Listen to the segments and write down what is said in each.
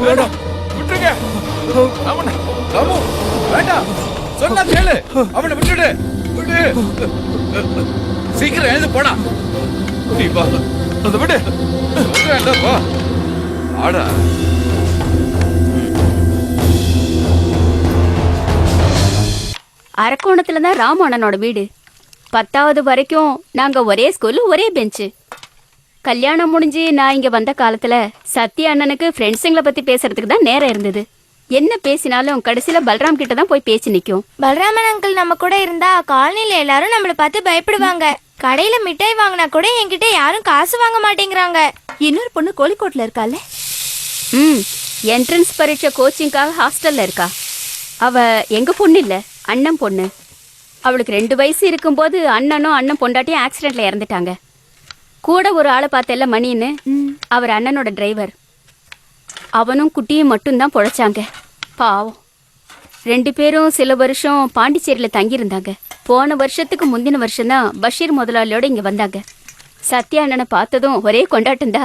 வேண்டாம் விட்டுருங்க. ராமு வேண்டாம் சொன்னா கேளு. அவனை விட்டுடு விடு. சீக்கிரம் எழுந்து போடா. நீ வா அந்த விடு. வா ஆடா. அரக்கோணத்துல தான் ராமு அண்ணனோட வீடு. 10வது வரைக்கும் நாங்க ஒரே ஸ்கூல்ல ஒரே பெஞ்சு. கல்யாணம் முடிஞ்சு நான் இங்க வந்த காலத்துல சத்யா அண்ணனுக்கு ஃப்ரெண்ட்ஸுங்களை பத்தி பேசுறதுக்கு தான் நேரம் இருந்தது. என்ன பேசினாலும் கடைசியில பல்ராம் கிட்ட தான் போய் பேச்சு நிக்கும். பல்ராமன் அங்கிள் நம்ம கூட இருந்தா காலனில எல்லாரும் நம்மள பார்த்து பயப்படுவாங்க. கடையில மிட்டாய் வாங்கினா கூட என்கிட்ட யாரும் காசு வாங்க மாட்டேங்கிறாங்க. இன்னொரு பொண்ணு கோழிக்கோட்ல இருக்கால. என்ட்ரன்ஸ் பரீட்சை கோச்சிங்காக ஹாஸ்டல்ல இருக்கா. அவ எங்க பொண்ணு இல்ல, அண்ணன் பொண்ணு. அவளுக்கு 2 வயசு இருக்கும்போது அண்ணனும் அண்ணன் பொண்டாட்டியும் ஆக்சிடென்ட்ல இறந்துட்டாங்க. கூட ஒரு ஆளை பார்த்தேல்ல மணின்னு, அவர் அண்ணனோட டிரைவர். அவனும் குட்டியும் மட்டும்தான் பொழைச்சாங்க. பாவம். 2 பேரும் சில வருஷம் பாண்டிச்சேரியில் தங்கியிருந்தாங்க. போன வருஷத்துக்கு முந்தின வருஷம்தான் பஷீர் முதலாளியோட இங்க வந்தாங்க. சத்யா அண்ணனை பார்த்ததும் ஒரே கொண்டாட்டம்தா.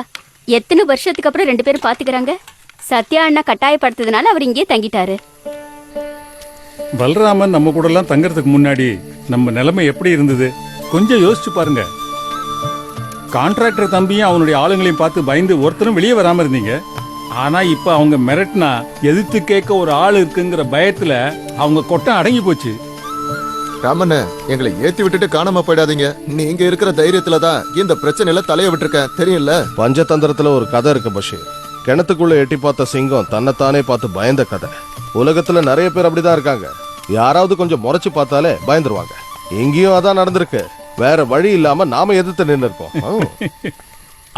எத்தனை வருஷத்துக்கு அப்புறம் 2 பேரும் பாத்துக்கிறாங்க. சத்யா அண்ணா கட்டாயப்படுத்ததுனால அவர் இங்கேயே தங்கிட்டாரு. பல்ராமன் நம்ம கூட எல்லாம் தங்கறதுக்கு முன்னாடி நம்ம நிலைமை எப்படி இருந்தது கொஞ்சம் யோசிச்சு பாருங்க. கான்ட்ராக்டர் தம்பியும் அவனுடைய ஆளுங்களையும் பார்த்து பயந்து ஒருத்தரும் வெளியே வராம இருந்தீங்க. ஆனா இப்ப அவங்க மிரட்டினா எதிர்த்து கேட்க ஒரு ஆள் இருக்குங்கிற பயத்துல அவங்க கொட்டம் அடங்கி போச்சு. ராமண்ண, எங்களை ஏத்தி விட்டுட்டு காணாம போயிடாதீங்க. நீங்க இருக்கிற தைரியத்துலதான் இந்த பிரச்சனையில தலைய விட்டுருக்கேன், தெரியல. பஞ்சதந்திரத்துல ஒரு கதை இருக்கு பஷீர். கிணத்துக்குள்ள எட்டி பார்த்த சிங்கம் தன்னைத்தானே பார்த்து பயந்த கதை. உலகத்துல நிறைய பேர் அப்படிதான் இருக்காங்க. யாராவது கொஞ்சம் முறைச்சு பார்த்தாலே பயந்துருவாங்க. எங்கேயும் அதான் நடந்திருக்கு. வேற வழி இல்லாம நாம எதிர்த்து நின்று இருக்கோம்.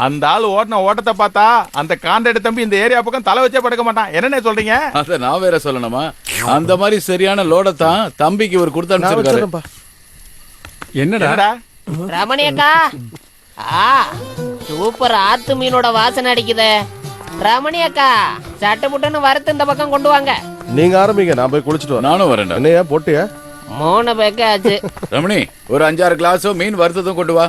அந்த ஆள் ஓட்டின ஓட்டத்தை பார்த்தா அந்த கான்ட்ராக்ட் தம்பி இந்த ஏரியா பக்கம் தலை வச்சே படுக்க மாட்டான். என்னன்னு சொல்றீங்க? அத நான் வேற சொல்லணுமா? அந்த மாதிரி சரியான லோடத்தான் தம்பிக்கு ஒரு கொடுத்து அனுப்பிச்சிருக்காரு. என்னடா ரமணியக்கா, சூப்பர் ஆத்து மீனோட வாசனை அடிக்குதே. ரமணியக்கா, சட்டு புட்டுன்னு வறுத்து இந்த பக்கம் கொண்டு வாங்க. நீங்க ஆரம்பிங்க, நான் போய் குளிச்சுட்டு வரேன். நானும் வரேன். என்னையா போட்டியா? 3 பேக்கு ஆச்சு. ரமணி, ஒரு 5-6 கிளாஸும் மீன் வறுத்ததும் கொண்டு வா.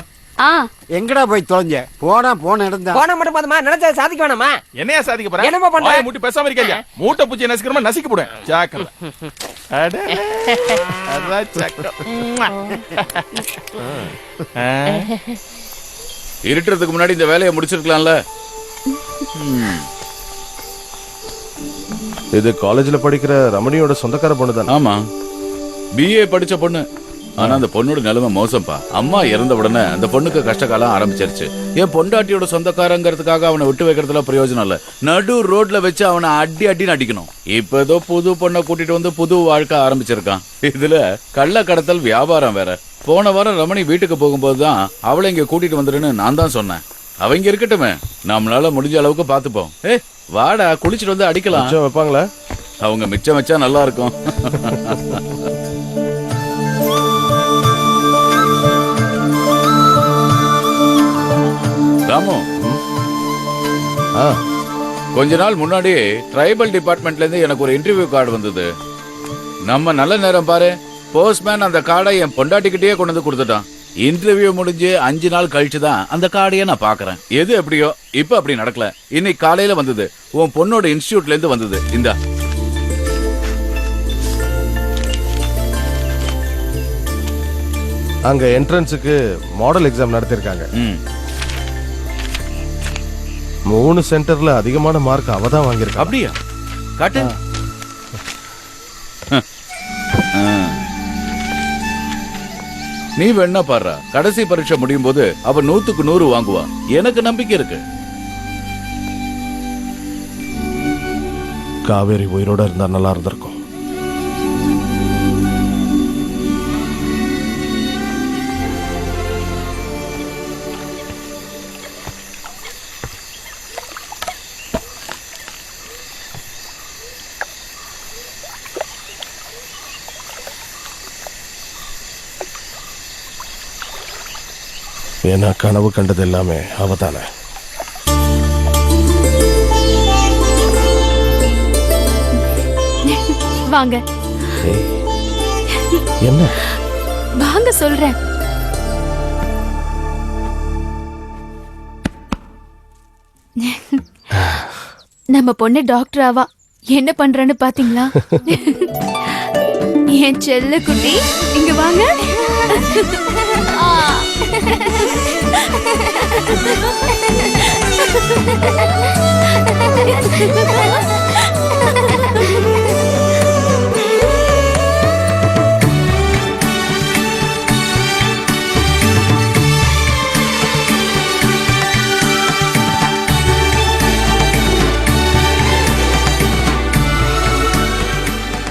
எங்கடா போய் தொலைஞ்ச? போன இடம்தான். போன மட்டும் போதுமா? நினைச்சா சாதிக்க வேணாமா? என்னையா சாதிக்க போற? என்னமா பண்ற? மூட்டி பேசாம இருக்காங்க. மூட்டை பூச்சி நசிக்கிறமா நசிக்க போடுவேன். ஜாக்கல. அட அத சக்க. இருட்டுறதுக்கு முன்னாடி இந்த வேலையை முடிச்சிருக்கலாம்ல. இது காலேஜ்ல படிக்கிற ரமணியோட சொந்தக்கார பொண்ணு தானே? ஆமா, BA படிச்ச பொண்ணு. ஆனா அந்த பொண்ணோட நிலைமை மோசம்பா. அம்மா இறந்த உடனே அந்த பொண்ணுக்கு கஷ்டகாலம் ஆரம்பிச்சிருச்சு. என் பொண்டாட்டியோட சொந்தக்காரங்கிறதுக்காக அவனை விட்டு வைக்கிறதுல பிரயோஜனம் இல்ல. நடு ரோட்ல வச்சு அவனை அடின்னு அடிக்கணும். இப்ப ஏதோ புது பொண்ணை கூட்டிட்டு வந்து புது வாழ்க்கை ஆரம்பிச்சிருக்கான். இதுல கள்ள கடத்தல் வியாபாரம் வேற. போன வாரம் ரமணி வீட்டுக்கு போகும்போதுதான் அவளை இங்க கூட்டிட்டு வந்துருன்னு நான் தான் சொன்னேன். அவங்க இருக்கட்டுமே, நம்மளால முடிஞ்ச அளவுக்கு பாத்துப்போம். வாடா, குளிச்சுட்டு வந்து அடிக்கலாம். வைப்பாங்களா? அவங்க மிச்சம் வச்சா நல்லா இருக்கும். ராமு, கொஞ்ச நாள் முன்னாடி ட்ரைபல் டிபார்ட்மெண்ட்ல இருந்து எனக்கு ஒரு இன்டர்வியூ கார்டு வந்தது. நம்ம நல்ல நேரம் பாரு, போஸ்ட்மேன் அந்த கார்டை என் பொண்டாட்டிக்கிட்டே கொண்டு வந்து கொடுத்துட்டான். இன்டர்வியூ முடிஞ்சு 5 நாள் கழிச்சுதான் அந்த கார்டையே நான் பாக்குறேன். எது எப்படியோ இப்ப அப்படி நடக்கல. இன்னைக்கு காலையில வந்தது. உன் பொண்ணோட இன்ஸ்டிடியூட்ல இருந்து வந்தது. இந்தா. அங்க என்ட்ரன்ஸுக்கு மாடல் எக்ஸாம் நடத்திருக்காங்க. 3 சென்டர்ல அதிகமான மார்க் அவதான் வாங்கியிருக்கா. அப்படியா? காட்டு. நீ வேணா பாரு, கடைசி பரீட்சை முடியும் போது அவ 100க்கு 100 வாங்குவா. எனக்கு நம்பிக்கை இருக்கு. காவேரி உயிரோட இருந்தா நல்லா இருந்திருக்கும். ஏன்னா கனவு கண்டது எல்லாமே அவதானே. வாங்க. என்ன? வாங்க சொல்றேன். நம்ம பொண்ணு டாக்டர் ஆவா. என்ன பண்றேன்னு பாத்தீங்களா? என் செல்ல குட்டி இங்க வாங்க.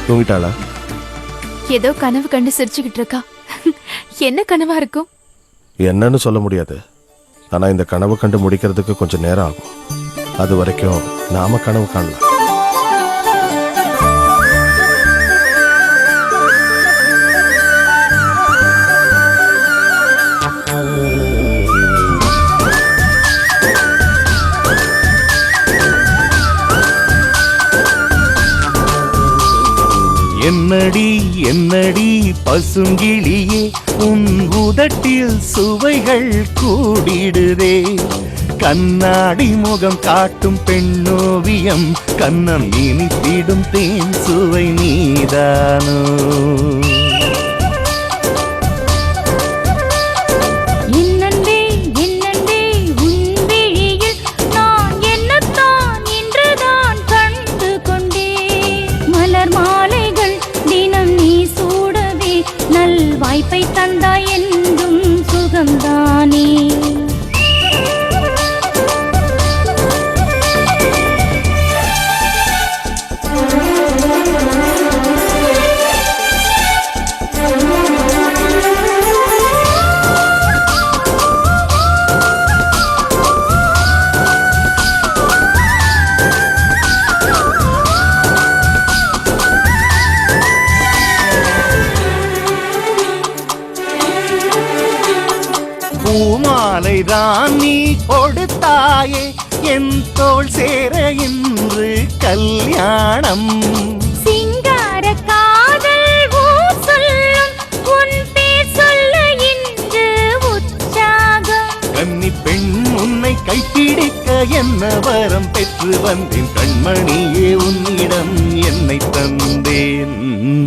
தூங்கிட்டாளா? ஏதோ கனவு கண்டு சிரிச்சுக்கிட்டு இருக்கா. என்ன கனவா இருக்கும்? என்னன்னு சொல்ல முடியாது. ஆனா இந்த கனவு கண்டு முடிக்கிறதுக்கு கொஞ்சம் நேரம் ஆகும். அது வரைக்கும் நாம கனவு காணலாம். என்னடி என்னடி பசுங்கிளியே உன் உதட்டில் சுவைகள் கூடிடுதே. கண்ணாடி முகம் காட்டும் பெண்ணோவியம் கண்ணம் இனித்திடும் தேன் சுவை நீதானோ. வாய்ப்பை தந்தாய் என்றும் சுகம்தானே. பூமாலைதான் நீ கொடுத்தாயே என் தோள் சேர இன்று கல்யாணம். சிங்கார காதல் ஊர் சொல்லும் உன் பேர் சொல்ல இன்று உற்சாகம். கன்னி பெண் உன்னை கைப்பிடிக்க என்ன வரம் பெற்று வந்தேன் கண்மணியே உன்னிடம் என்னை தந்தேன்.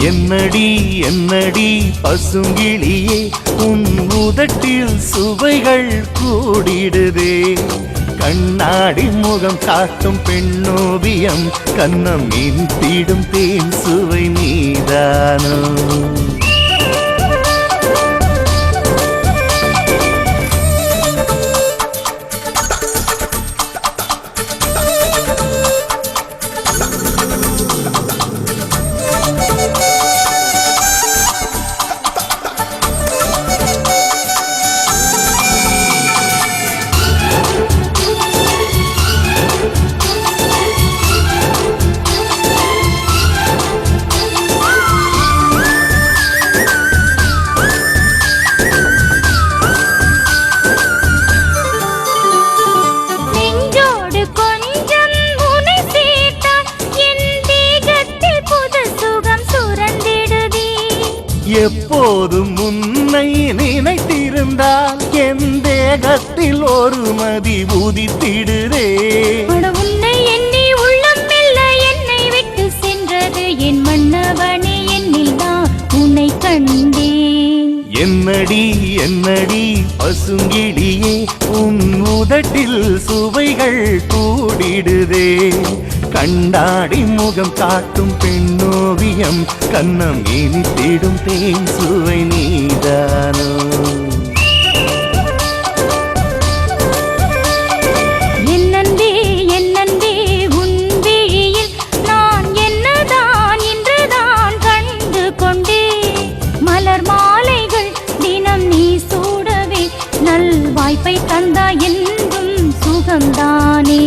என்னடி என்னடி பசுங்கிளியே உன் உதட்டில் சுவைகள் கூடிடுதே. கண்ணாடி முகம் காட்டும் பெண்ணோவியம் கண்ணம் இனித்திடும் தேன் சுவை நீதானோ. எப்போதும் உன்னை நினைத்திருந்தால் என் தேகத்தில் ஒரு மதி உதித்திடுதே. உன்னை எண்ணி உள்ளம் மெல்ல என்னை விட்டு சென்றது என் மன்னவனே என்னில் தான் உன்னை கண்டேன். என்னடி என்னடி பசுங்கிளியே உன் உதட்டில் சுவைகள் கூடிடுதே. கண்டாடி முகம் காட்டும் பெண்ணோவியம் கண்ணம் இனித்திடும் தேன் சுவை நீதானோ. என்னந்தே என்னந்தே உன் விழியில் நான் என்னதான் இன்றுதான் கண்டு கொண்டே. மலர் மாலைகள் தினம் நீ சூடவே நல் வாய்ப்பை தந்தா என்றும் சுகம்தானே.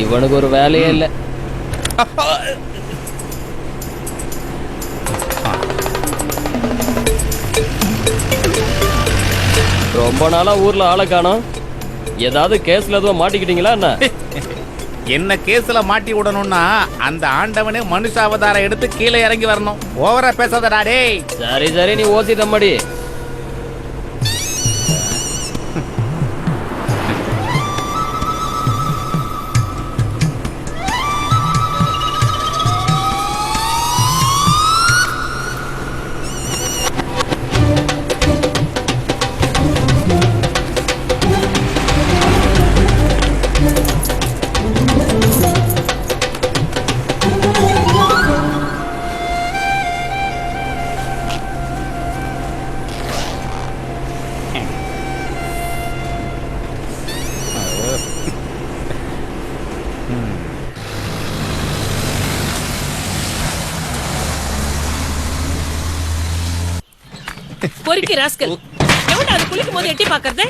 இவனுக்கு ஒரு வேலையே இல்லை. ரொம்ப நாளா ஊர்ல ஆளை காணோம். ஏதாவது கேஸ்ல எதுவும் மாட்டிக்கிட்டீங்களா என்ன? என்ன கேஸ்ல மாட்டி விடணும்னா அந்த ஆண்டவனே மனுஷ அவதாரம் எடுத்து கீழே இறங்கி வரணும். ஓவரா பேசாதடா டேய். சரி சரி, நீ ஓசி தம்மாடி. பொறுக்கி ராஸ்கல், எவன்டா அது குளிக்கும் போது எட்டி பாக்குறது?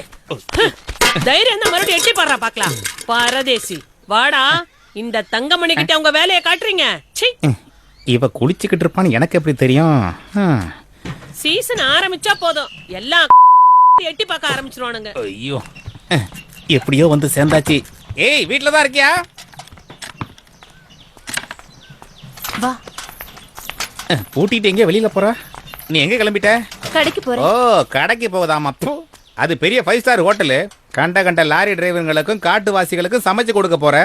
தைரியம் தான் மறுபடியும் எட்டி பாடுறா பாக்கலாம். பரதேசி வாடா, இந்த தங்கமணி கிட்ட உங்க வேலையை காட்டுறீங்க. சீ, இவ குளிச்சுக்கிட்டு இருப்பான்னு எனக்கு எப்படி தெரியும்? சீசன் ஆரம்பிச்சா போதும் எல்லாம் எட்டி பார்க்க ஆரம்பிச்சிருவானுங்க. ஐயோ, எப்படியோ வந்து சேர்ந்தாச்சு. ஏய், வீட்ல தான் இருக்கியா? வா. பூட்டிட்டு எங்க வெளியில போற? நீ எங்க கிளம்பிட்ட? கடைக்கு போறேன். ஓ, கடைக்கு போகுதாமா? அது பெரிய 5 ஸ்டார் ஹோட்டலு. கண்ட லாரி டிரைவர்களுக்கும் காட்டுவாசிகளுக்கும் சமைச்சு கொடுக்க போற.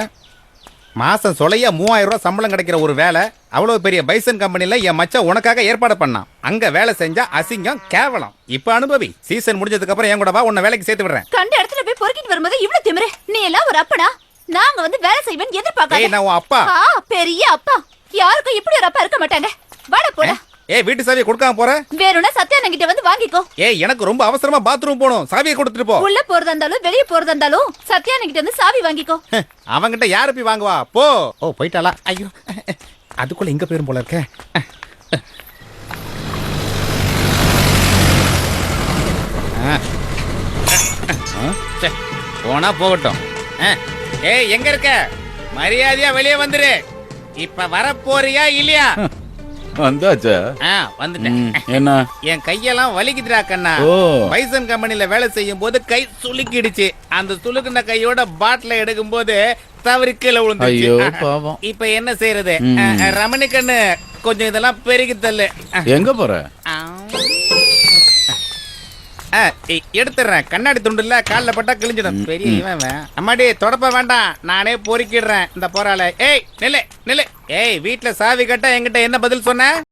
மாசம் சொலையா 3000 ரூபாய் சம்பளம் கிடைக்கிற ஒரு வேலை. அவ்வளவு பெரிய பைசன் கம்பெனில என் மச்சான் உனக்காக ஏற்பாடு பண்ணான். அங்க வேலை செஞ்சா அசிங்கம், கேவலம். இப்ப அனுபவி. சீசன் முடிஞ்சதுக்கு அப்புறம் என் கூட வா, உன்னை வேலைக்கு சேர்த்து விடுறேன். கண்ட இடத்துல போய் பொறுக்கிட்டு வரும்போது இவ்வளவு திமிரு. நீ எல்லாம் ஒரு அப்பனா? நாங்க வந்து வேலை செய்வேன் எதிர்பார்க்காத. ஏய், நான் உன் அப்பா. பெரிய அப்பா. யாருக்கும் இப்படி ஒரு அப்பா இருக்க மாட்டாங்க. வாடா போடா. ஏய், வீட்டு சாவியை கொடுக்காம போற? வேணும்னா சத்யானன் கிட்ட வந்து வாங்கிக்கோ. ஏய், எனக்கு ரொம்ப அவசரமா பாத்ரூம் போகணும். சாவியை கொடுத்துட்டு போ. உள்ள போறதா இருந்தாலும் வெளிய போறதா இருந்தாலும் சத்யானன் கிட்ட வந்து சாவி வாங்கிக்கோ. அவங்கிட்ட யாரு போய் வாங்குவா? போ. ஓ, போயிட்டாளா? ஐயோ, அதுக்குள்ள இங்க போயிரும் போல இருக்க. போனா போகட்டும். ஏய், எங்க இருக்க? மரியாதையா வெளியே வந்துரு. இப்ப வர போறியா இல்லையா? வந்தாச்சா? வந்துட்டேன். என்ன? என் கையெல்லாம் வலிக்குதுடா கண்ணா. பைசன் கம்பெனில வேலை செய்யும் போது கை சுளுக்கிடுச்சு. அந்த சுளுக்குன கையோட பாட்டில எடுக்கும் போது தவறி கீழே விழுந்துச்சு. ஐயோ பாவம். இப்ப என்ன செய்யறது? ரமணி கண்ணு, கொஞ்சம் இதெல்லாம் பெருகி தள்ளு. எங்க போற? எடுத்துறேன். கண்ணாடி துண்டுல காலில் பட்டா கிழிஞ்சிடும். பெரிய இவன். அம்மாடி, தொடப்ப வேண்டாம், நானே பொறுக்கிடுறேன். இந்த போறாள. ஏய், நில்லு நில்லு. ஏய், வீட்டுல சாவி கட்ட என்கிட்ட என்ன பதில் சொன்ன?